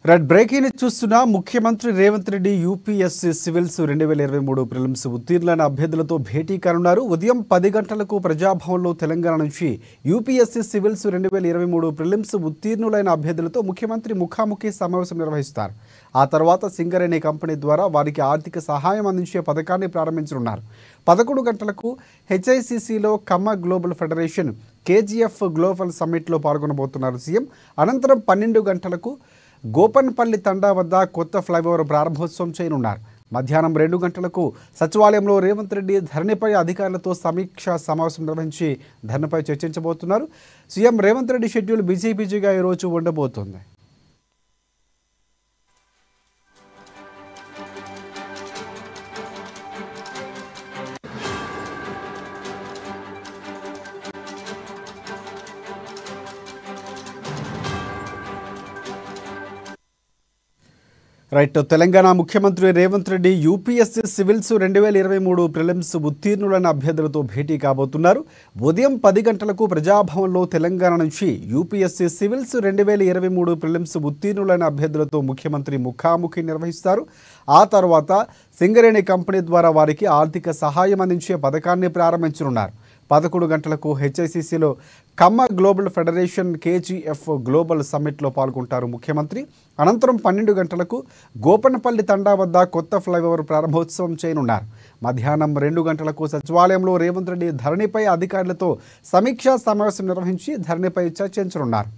Red breaking చూస్తున్న ముఖ్యమంత్రి Revanth Reddy UPSC civils 2023 prelims ఉత్తీర్ణులైన అభ్యర్థులతో భేటీ కానున్నారు. ఉదయం 10 గంటలకు ప్రజాభవన్లో తెలంగాణ నుంచి యూపీఎస్సీ సివిల్స్ 2023 ప్రిలిమ్స్ ఉత్తీర్ణులైన అభ్యర్థులతో ముఖ్యమంత్రి ముఖాముఖి సమావేశం నిర్వహిస్తారు. ఆ తర్వాత సింగరేణి కంపెనీ ద్వారా వారికి ఆర్థిక సహాయం అందించే పథకాన్ని ప్రారంభించనున్నారు. 11 గంటలకు హెచ్ఐసిసిలో Kamma global federation KGF global సమ్మిట్లో పాల్గొనబోతున్నారు సీఎం. అనంతరం 12 గంటలకు గోపన్పల్లి తండా వద్ద కొత్త ఫ్లైఓవర్ ప్రారంభోత్సవం చేయనున్నారు. మధ్యాహ్నం 2 గంటలకు సచివాలయంలో రేవంత్ రెడ్డి ధరణిపై అధికారులతో సమీక్షా సమావేశం నిర్వహించి ధరణిపై చర్చించబోతున్నారు. సీఎం రేవంత్ రెడ్డి షెడ్యూల్ బిజీగా ఈరోజు ఉండబోతోంది. రైట్. తెలంగాణ ముఖ్యమంత్రి Revanth Reddy UPSC civils 2023 prelims ఉత్తీర్ణులైన అభ్యర్థులతో భేటీ కాబోతున్నారు. ఉదయం 10 గంటలకు ప్రజాభవన్లో తెలంగాణ నుంచి యూపీఎస్సీ సివిల్స్ 2023 ప్రిలిమ్స్ ఉత్తీర్ణులైన అభ్యర్థులతో ముఖ్యమంత్రి ముఖాముఖి నిర్వహిస్తారు. ఆ తర్వాత సింగరేణి కంపెనీ ద్వారా వారికి ఆర్థిక సహాయం అందించే పథకాన్ని ప్రారంభించనున్నారు. 11 గంటలకు హెచ్ఐసిసిలో Kamma global federation KGF global సమ్మిట్లో పాల్గొంటారు ముఖ్యమంత్రి. అనంతరం 12 గంటలకు గోపన్పల్లి తండా వద్ద కొత్త ఫ్లైఓవర్ ప్రారంభోత్సవం చేయనున్నారు. మధ్యాహ్నం 2 గంటలకు సచివాలయంలో రేవంత్ రెడ్డి ధరణిపై అధికారులతో సమీక్షా సమావేశం నిర్వహించి ధరణిపై చర్చించనున్నారు.